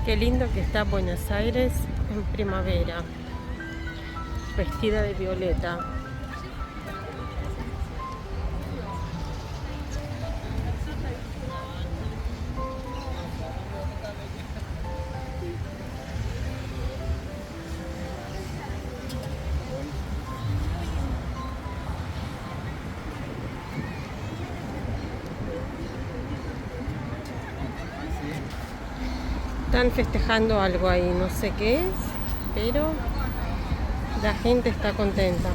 Qué lindo que está Buenos Aires en primavera, vestida de violeta. Están festejando algo ahí, no sé qué es, pero la gente está contenta.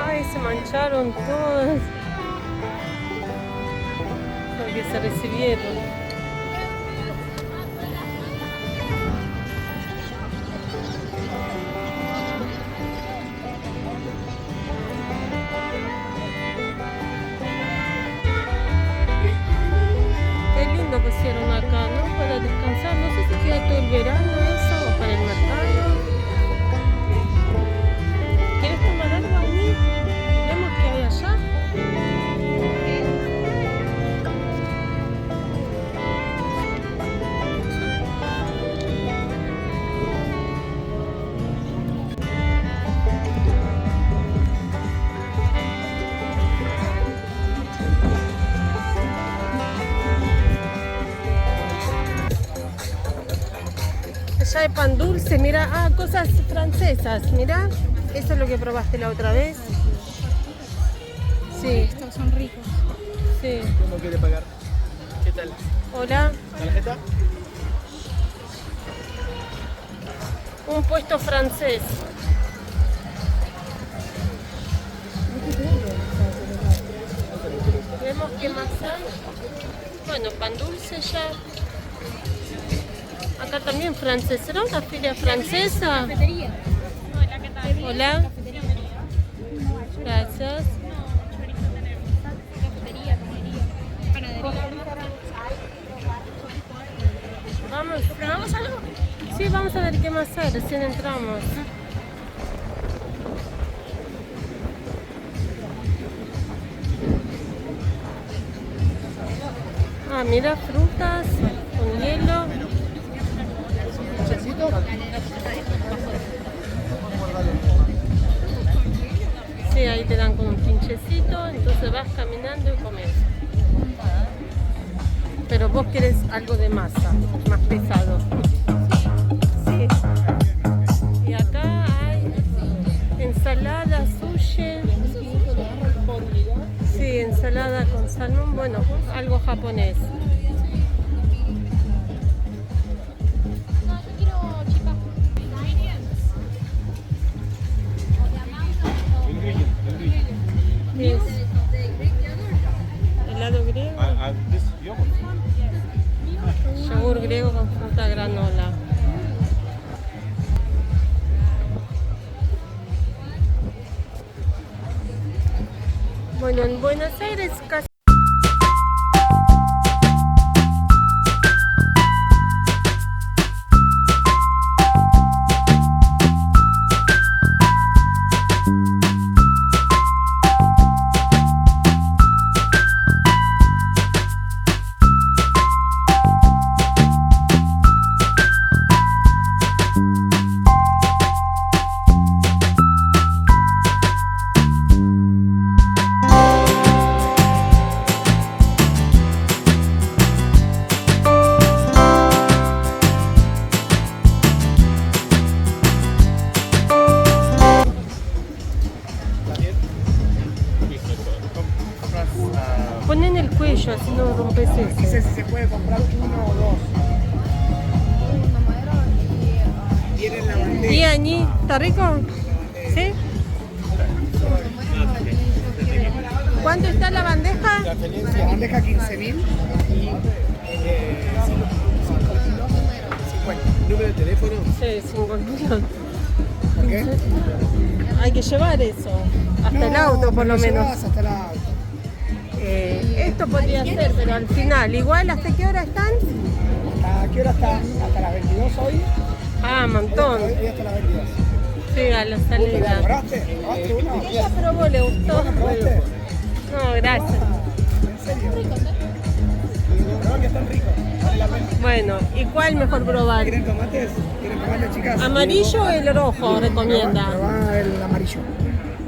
Ay, se mancharon todas porque se recibieron. Qué lindo pusieron acá, ¿no? Para descansar. No sé si queda todo el verano eso o para el mercado. ¿Quieres tomar algo ahí? Vemos qué hay allá. Allá hay pan dulce, mira, cosas francesas, mira. Eso es lo que probaste la otra vez. Sí. Estos son ricos. Sí. ¿Cómo quiere pagar? ¿Qué tal? Hola. ¿Tarjeta? Un puesto francés. Vemos qué más hay. Bueno, pan dulce ya. Acá también francés. ¿Será una feria francesa? Hola. Gracias. Vamos. ¿Probamos algo? Sí, vamos a ver qué más hay. Recién entramos. Ah, mira, frutas con hielo. Sí, ahí te dan con un pinchecito, entonces vas caminando y comes. Pero vos querés algo de masa, más pesado. Sí. Y acá hay ensalada, sushi. Sí, ensalada con salmón, bueno, algo japonés. Yes. Helado griego. Yogur griego con fruta granola. Bueno, en Buenos Aires casi... Pon en el cuello, así no rompes eso. Dice si se puede comprar uno o dos. Viene en la bandeja. ¿Y Añi? ¿Está rico? ¿Sí? ¿Cuánto está la bandeja? La bandeja 15.000 y 50. ¿Número de teléfono? Sí, 5 ¿Por qué? Hay que llevar eso. Hasta el auto, por lo menos. Hasta el auto. Esto podría ser, pero al final, igual, ¿hasta qué hora están? ¿A qué hora está? ¿Hasta las 22 hoy? Ah, montón. Hoy hasta las 22. Sí, a la ¿Vos te la salida. devoraste? ¿Probaste uno? Ella probó, le gustó. ¿Vos la probaste? No, gracias. ¿En serio? Probá que están ricos. Vale la pena. Bueno, ¿y cuál mejor probar? ¿Quieren tomates? ¿Quieren tomates, chicas? ¿Amarillo o el rojo recomienda? Probá el amarillo.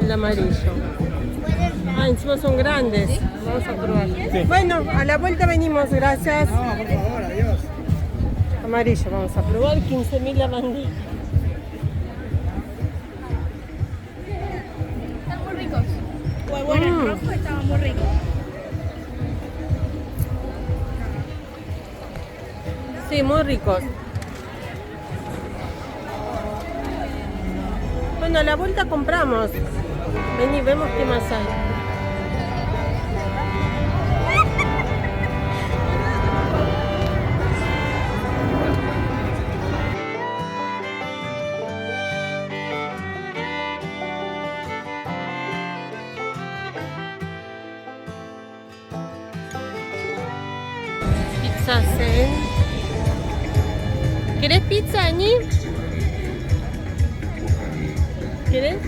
El amarillo. Ah, encima son grandes. Vamos a probar. Bueno, a la vuelta venimos, gracias. No, por favor, adiós. Amarillo, vamos a probar 15.000 lavandillas. Están muy ricos. Bueno, el rojo estaba muy rico. Sí, muy ricos. Bueno, a la vuelta compramos. Ven y vemos qué más hay. Pizza Zen. ¿Querés pizza, Añi? ¿Querés?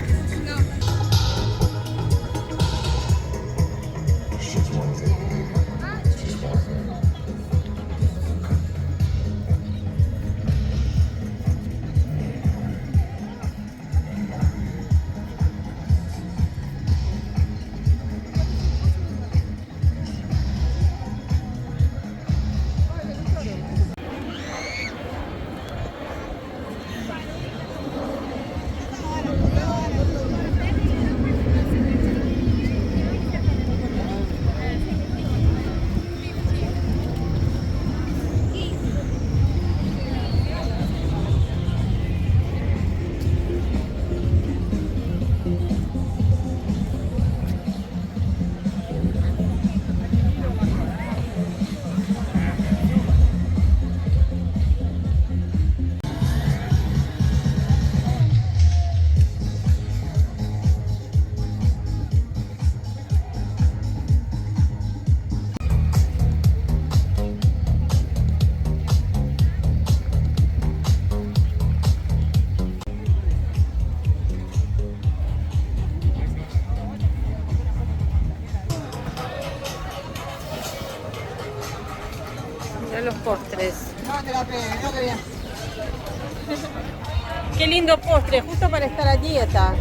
Mira los postres. Qué lindo postre, justo para estar a dieta.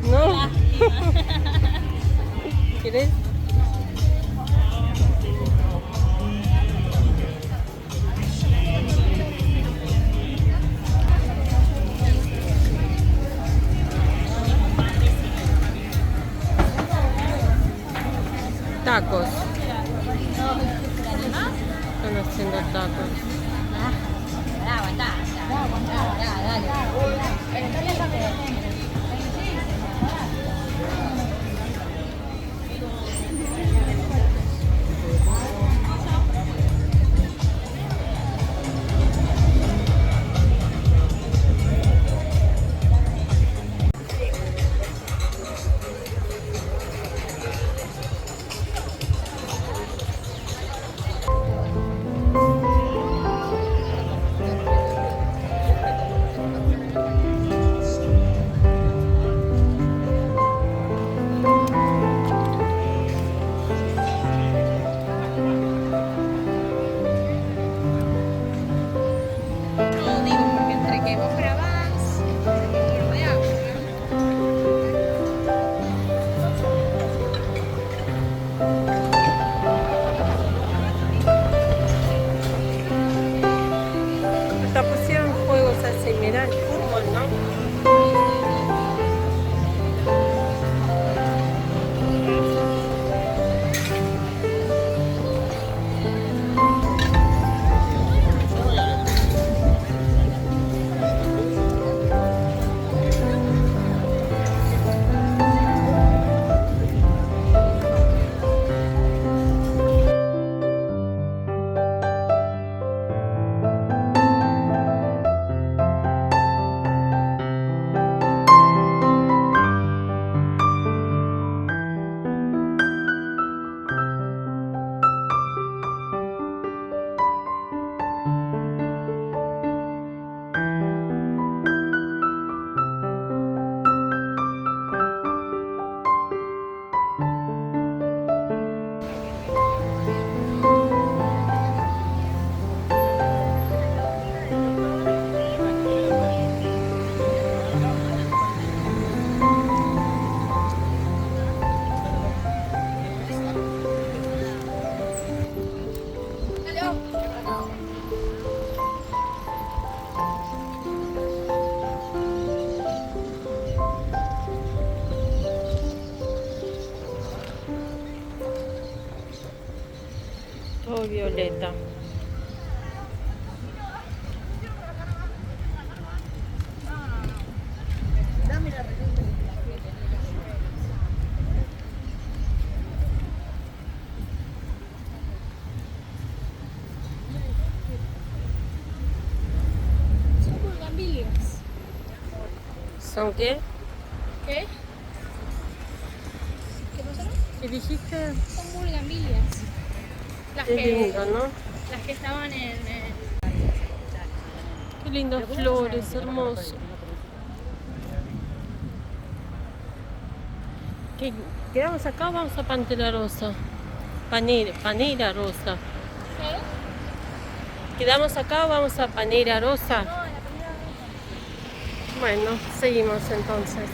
¿No? ¿Querés? Tacos. Están haciendo tacos. y violeta. Son bugambilias. ¿Son qué? ¿Qué? ¿Qué pasaron? ¿Qué dijiste? Son bugambilias. Las Qué lindo, ¿no? Las que estaban en Qué lindas flores, hermoso. ¿Qué? ¿Quedamos acá o vamos a Pantera Rosa? Panera Rosa. ¿Qué? ¿Quedamos acá o vamos a Panera Rosa? No, en la primera vez. Bueno, seguimos entonces.